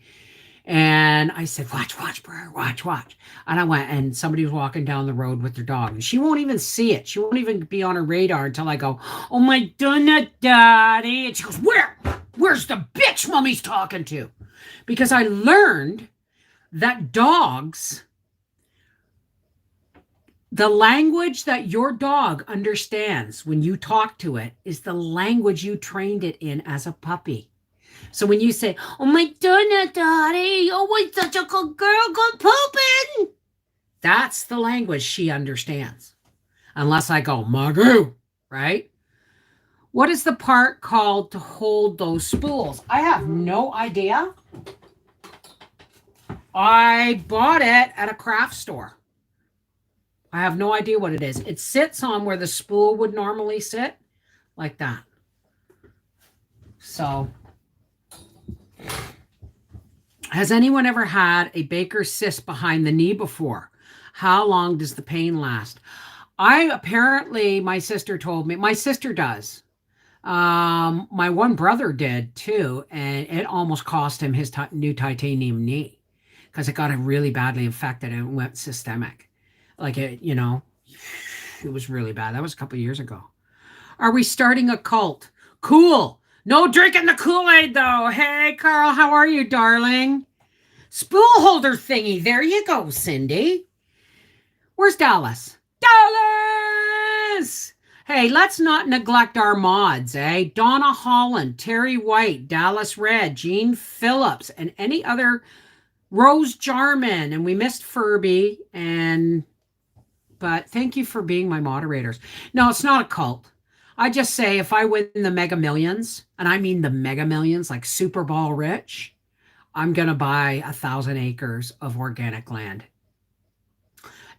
S1: And I said, watch, Briar, watch. And I went, and somebody was walking down the road with their dog. And she won't even see it. She won't even be on her radar until I go, oh my goodness, Daddy. And she goes, where's the bitch Mommy's talking to? Because I learned that dogs... The language that your dog understands when you talk to it is the language you trained it in as a puppy. So when you say, oh my goodness, Daddy, you're always such a good girl, good pooping. That's the language she understands. Unless I go, Magoo, right? What is the part called to hold those spools? I have no idea. I bought it at a craft store. I have no idea what it is. It sits on where the spool would normally sit, like that. So, has anyone ever had a Baker's cyst behind the knee before? How long does the pain last? My sister told me, my sister does. My one brother did too, and it almost cost him his new titanium knee because it got him really badly infected and it went systemic. Like it was really bad. That was a couple of years ago. Are we starting a cult? Cool. No drinking the Kool-Aid though. Hey, Carl, how are you, darling? Spool holder thingy. There you go, Cindy. Where's Dallas? Dallas! Hey, let's not neglect our mods, eh? Donna Holland, Terry White, Dallas Red, Gene Phillips, and any other Rose Jarman, and we missed Furby. And but thank you for being my moderators. No, it's not a cult. I just say if I win the Mega Millions, and I mean the Mega Millions, like Super Bowl rich, I'm gonna buy 1,000 acres of organic land,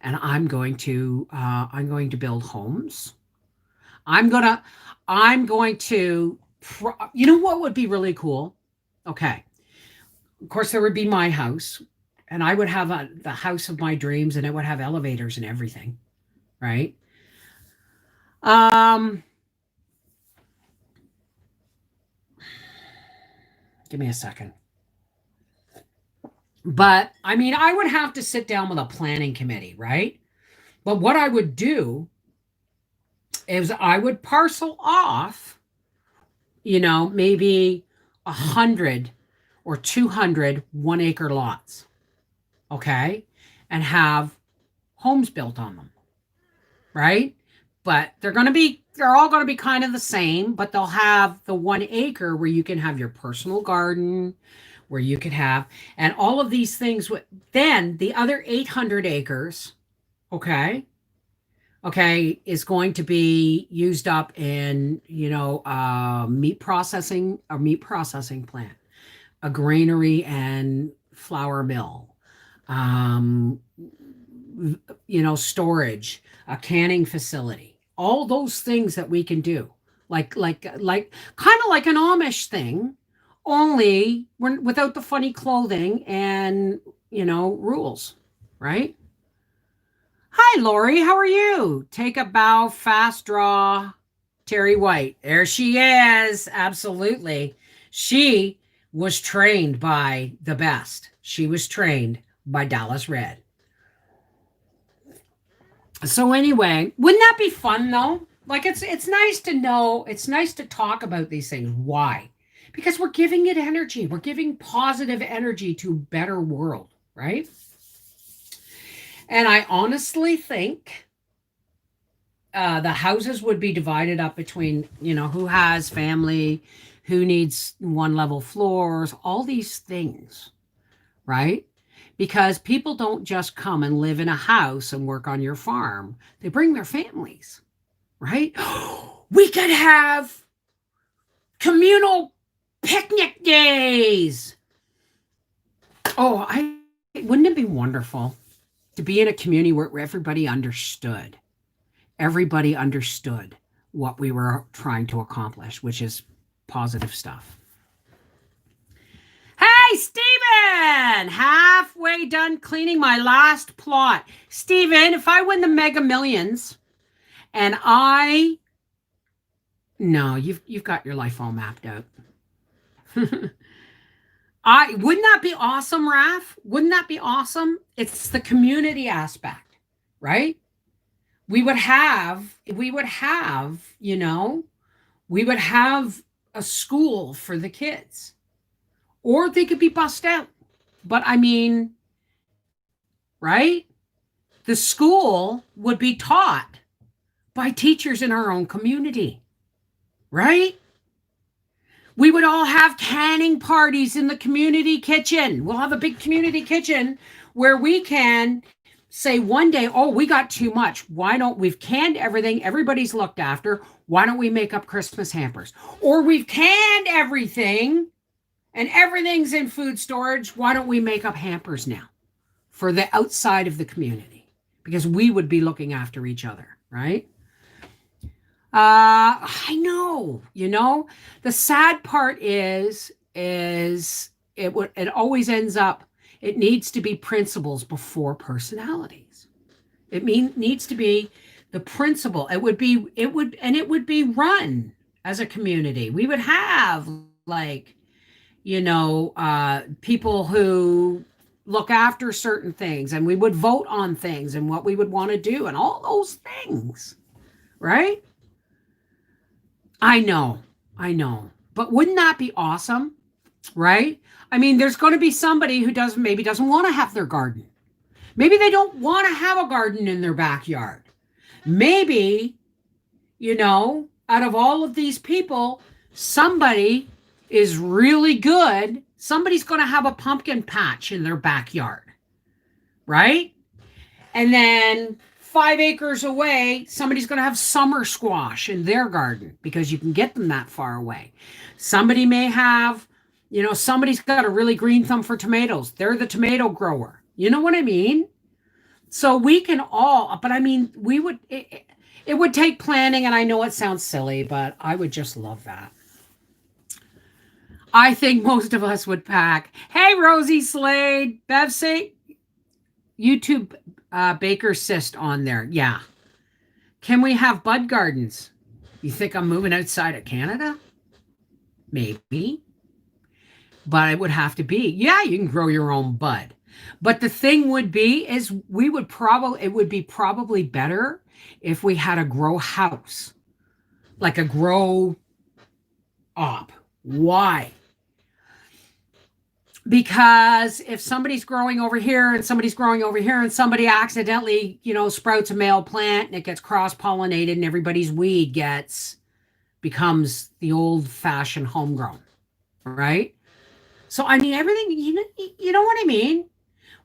S1: and I'm going to build homes. I'm gonna I'm going to. You know what would be really cool? Okay, of course there would be my house, and I would have the house of my dreams, and it would have elevators and everything, right? Um, Give me a second. But I mean, I would have to sit down with a planning committee, right? But what I would do is I would parcel off, maybe 100 or 200 1 acre lots, okay, and have homes built on them, right? But they're all going to be kind of the same, but they'll have the 1 acre where you can have your personal garden, where you can have, and all of these things. Then the other 800 acres, okay, is going to be used up in, a meat processing plant, a granary and flour mill, um, storage, a canning facility, all those things that we can do, like kind of like an Amish thing, only without the funny clothing and rules, right? Hi, Lori. How are you? Take a bow, fast draw. Terry White. There she is. Absolutely. She was trained by the best. She was trained by Dallas Red. So anyway, wouldn't that be fun though? Like it's nice to know, it's nice to talk about these things. Why? Because we're giving it energy. We're giving positive energy to a better world, right? And I honestly think the houses would be divided up between, who has family, who needs one level floors, all these things, right? Because people don't just come and live in a house and work on your farm. They bring their families, right? We could have communal picnic days. Oh, wouldn't it be wonderful to be in a community where everybody understood? Everybody understood what we were trying to accomplish, which is positive stuff. Hey, Steven! Halfway done cleaning my last plot. Steven, if I win the Mega Millions and No, you've got your life all mapped out. Wouldn't that be awesome, Raf? Wouldn't that be awesome? It's the community aspect, right? We would have, we would have a school for the kids, or they could be bussed out. But I mean, right? The school would be taught by teachers in our own community, right? We would all have canning parties in the community kitchen. We'll have a big community kitchen where we can say one day, oh, we got too much. We've canned everything. Everybody's looked after. Why don't we make up Christmas hampers? Or we've canned everything and everything's in food storage. Why don't we make up hampers now for the outside of the community? Because we would be looking after each other, right? I know, the sad part is it always ends up, it needs to be principles before personalities. It needs to be the principle. It would be run as a community. We would have people who look after certain things, and we would vote on things and what we would want to do and all those things, right? I know. But wouldn't that be awesome? Right? I mean, there's going to be somebody who maybe doesn't want to have their garden. Maybe they don't want to have a garden in their backyard. Maybe, out of all of these people, somebody is really good. Somebody's going to have a pumpkin patch in their backyard, right? And then 5 acres away, somebody's going to have summer squash in their garden because you can get them that far away. Somebody may have, somebody's got a really green thumb for tomatoes. They're the tomato grower. You know what I mean? So we can all, but I mean, it would take planning, and I know it sounds silly, but I would just love that. I think most of us would pack. Hey, Rosie Slade, Bev, say YouTube Baker Cyst on there. Yeah. Can we have bud gardens? You think I'm moving outside of Canada? Maybe. But it would have to be. Yeah, you can grow your own bud. But the thing would be is it would be probably better if we had a grow house. Like a grow op. Why? Because if somebody's growing over here and somebody's growing over here and somebody accidentally, sprouts a male plant and it gets cross-pollinated and everybody's weed becomes the old-fashioned homegrown, right? So, I mean, everything, you know what I mean?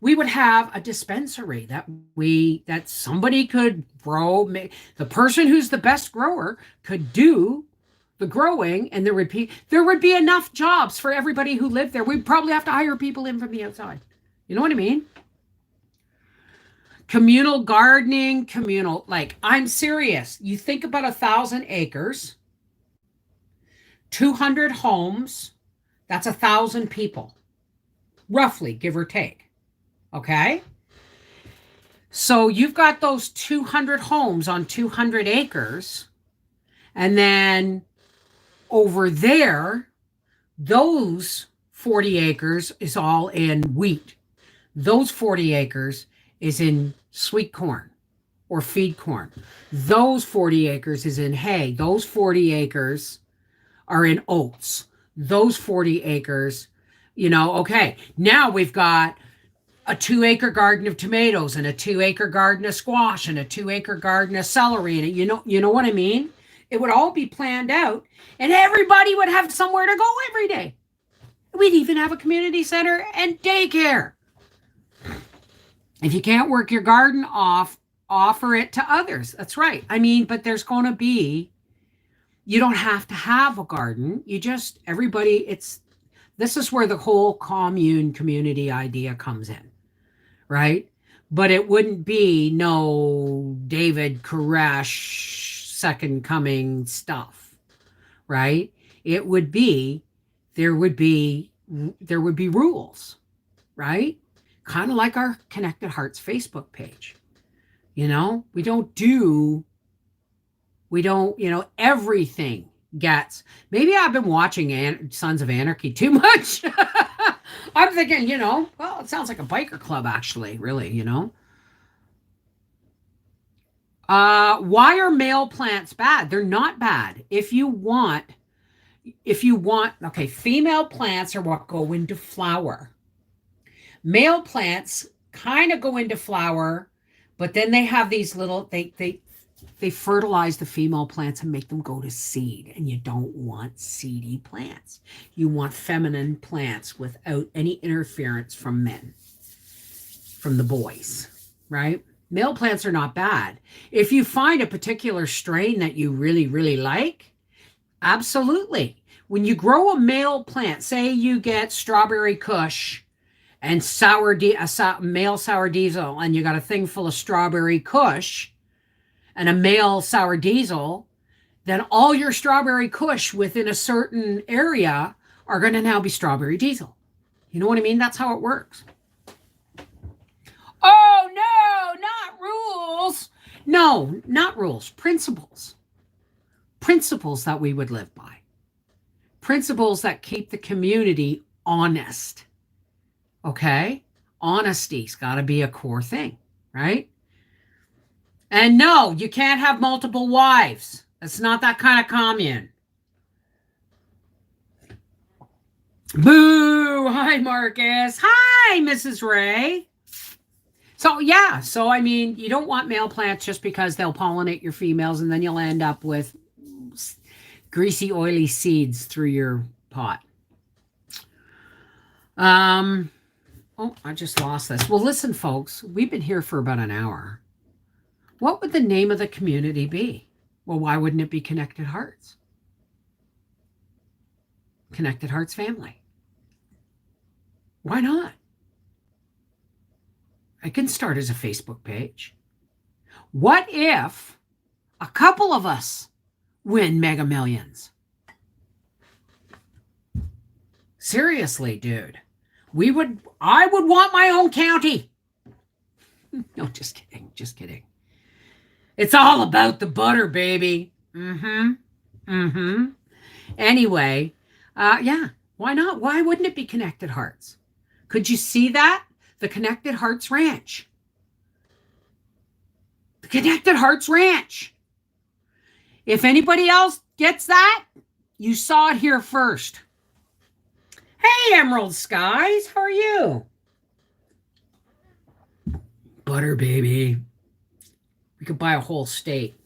S1: We would have a dispensary that somebody could grow. The person who's the best grower could do the growing, and there would be enough jobs for everybody who lived there. We'd probably have to hire people in from the outside. You know what I mean? Communal gardening, I'm serious. You think about 1,000 acres, 200 homes, that's 1,000 people, roughly, give or take. Okay? So you've got those 200 homes on 200 acres, and then over there, those 40 acres is all in wheat. Those 40 acres is in sweet corn or feed corn. Those 40 acres is in hay. Those 40 acres are in oats. Those 40 acres, okay. Now we've got a 2-acre garden of tomatoes and a 2-acre garden of squash and a 2-acre garden of celery. And you know what I mean? It would all be planned out, and everybody would have somewhere to go every day. We'd even have a community center and daycare. If you can't work your garden off, offer it to others. That's right. I mean, but there's going to be, you don't have to have a garden. This is where the whole commune community idea comes in, right? But it wouldn't be no David Koresh second coming stuff, right? There would be rules, right? Kind of like our Connected Hearts Facebook page. Everything gets, maybe I've been watching Sons of Anarchy too much. I'm thinking, well, it sounds like a biker club, actually, really, Why are male plants bad? They're not bad. If you want, okay, female plants are what go into flower. Male plants kind of go into flower, but then they have these little, they fertilize the female plants and make them go to seed. And you don't want seedy plants. You want feminine plants without any interference from men, from the boys, right? Male plants are not bad. If you find a particular strain that you really, really like, absolutely. When you grow a male plant, say you get strawberry kush and male sour diesel, and you got a thing full of strawberry kush and a male sour diesel, then all your strawberry kush within a certain area are going to now be strawberry diesel. You know what I mean? That's how it works. Oh, no, not rules. No, not rules. Principles. Principles that we would live by. Principles that keep the community honest. Okay? Honesty's got to be a core thing, right? And no, you can't have multiple wives. That's not that kind of commune. Boo! Hi, Marcus. Hi, Mrs. Ray. So I mean, you don't want male plants just because they'll pollinate your females, and then you'll end up with greasy, oily seeds through your pot. Oh, I just lost this. Well, listen, folks, we've been here for about an hour. What would the name of the community be? Well, why wouldn't it be Connected Hearts? Connected Hearts Family. Why not? It can start as a Facebook page. What if a couple of us win Mega Millions? Seriously, dude. I would want my own county. No, just kidding. Just kidding. It's all about the butter, baby. Anyway, yeah, why not? Why wouldn't it be Connected Hearts? Could you see that? The Connected Hearts Ranch. The Connected Hearts Ranch. If anybody else gets that, you saw it here first. Hey, Emerald Skies, how are you? Butter, baby. We could buy a whole state.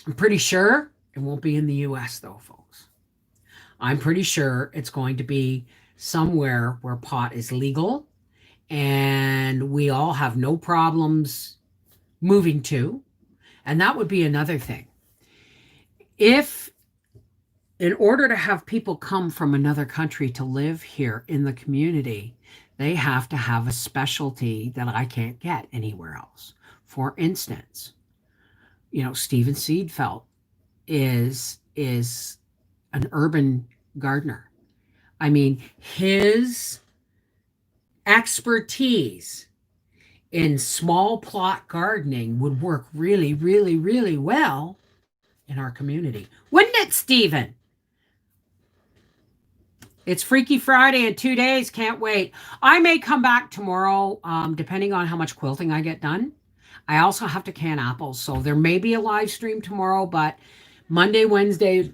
S1: I'm pretty sure it won't be in the US, though, folks. I'm pretty sure it's going to be somewhere where pot is legal and we all have no problems moving to. And that would be another thing. If, in order to have people come from another country to live here in the community, they have to have a specialty that I can't get anywhere else. For instance, Stephen Seedfeld is an urban gardener. I mean, his expertise in small plot gardening would work really, really, really well in our community. Wouldn't it, Stephen? It's Freaky Friday in 2 days. Can't wait. I may come back tomorrow, depending on how much quilting I get done. I also have to can apples, so there may be a live stream tomorrow, but Monday, Wednesday,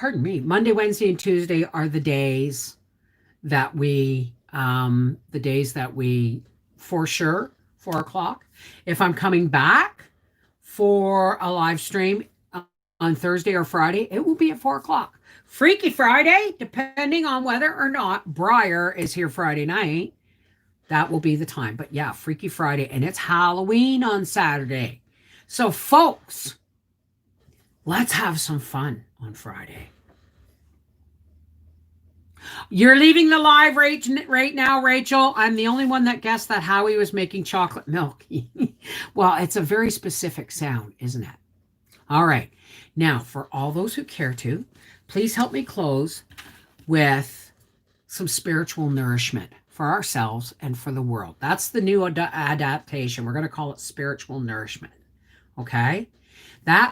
S1: and Tuesday are the days that we, for sure, 4 o'clock. If I'm coming back for a live stream on Thursday or Friday, it will be at 4 o'clock. Freaky Friday, depending on whether or not Briar is here Friday night, that will be the time. But yeah, Freaky Friday, and it's Halloween on Saturday. So folks, let's have some fun on Friday. You're leaving the live right now, Rachel. I'm the only one that guessed that Howie was making chocolate milk. Well, it's a very specific sound, isn't it? All right. Now, for all those who care to, please help me close with some spiritual nourishment for ourselves and for the world. That's the new adaptation. We're going to call it spiritual nourishment. Okay?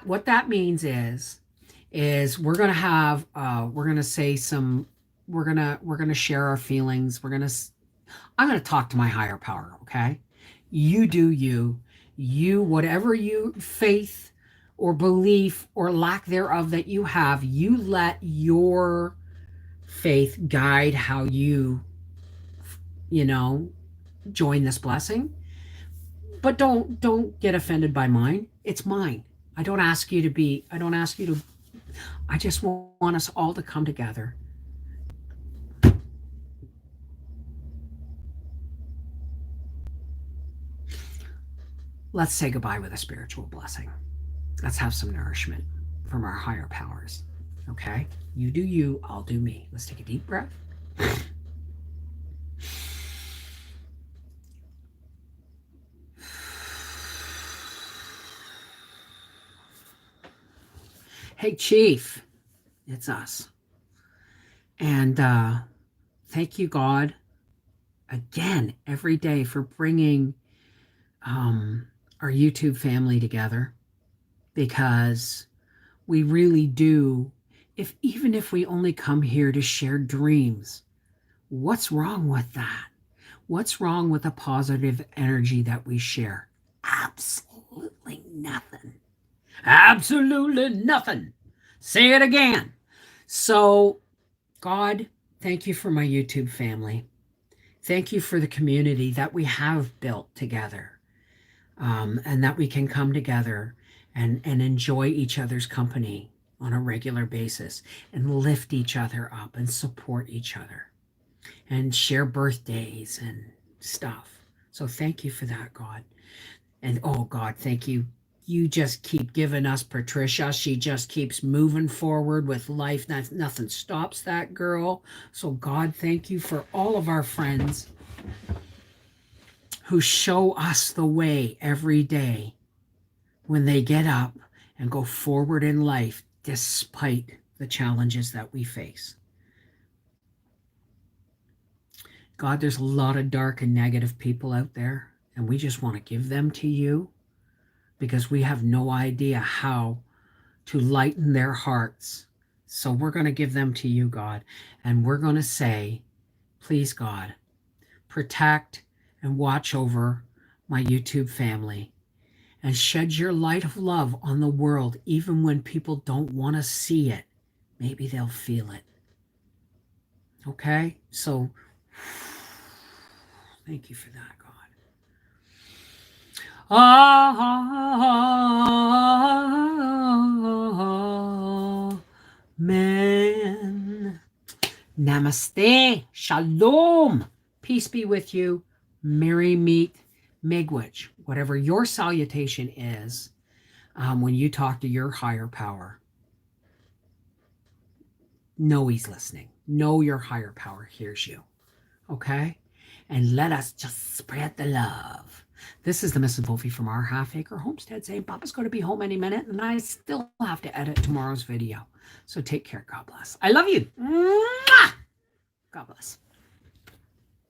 S1: What that means is we're going to have, we're going to say some, we're going to share our feelings. I'm going to talk to my higher power. Okay? You do you, whatever you faith or belief or lack thereof that you have, you let your faith guide how you join this blessing. But don't get offended by mine. It's mine. I just want us all to come together. Let's say goodbye with a spiritual blessing. Let's have some nourishment from our higher powers. Okay? You do you, I'll do me. Let's take a deep breath. Hey, Chief. It's us. And thank you, God, again, every day for bringing our YouTube family together. Because we really do, even if we only come here to share dreams, what's wrong with that? What's wrong with the positive energy that we share? Absolutely nothing. Absolutely nothing. Say it again. So, God, thank you for my YouTube family. Thank you for the community that we have built together, and that we can come together and enjoy each other's company on a regular basis and lift each other up and support each other and share birthdays and stuff. So thank you for that, God. And oh, God, thank you. You just keep giving us Patricia. She just keeps moving forward with life. Nothing stops that girl. So, God, thank you for all of our friends who show us the way every day when they get up and go forward in life despite the challenges that we face. God, there's a lot of dark and negative people out there, and we just want to give them to you because we have no idea how to lighten their hearts. So we're going to give them to you, God, and we're going to say, please, God, protect and watch over my YouTube family and shed your light of love on the world, even when people don't want to see it. Maybe they'll feel it. Okay? So, thank you for that, God. Amen. Namaste. Shalom. Peace be with you. Merry meet Miigwech. Whatever your salutation is, when you talk to your higher power, know he's listening. Know your higher power hears you. Okay? And let us just spread the love. This is the Mrs. Wolfie from our half-acre homestead saying Papa's going to be home any minute, and I still have to edit tomorrow's video. So take care. God bless. I love you. Mwah! God bless.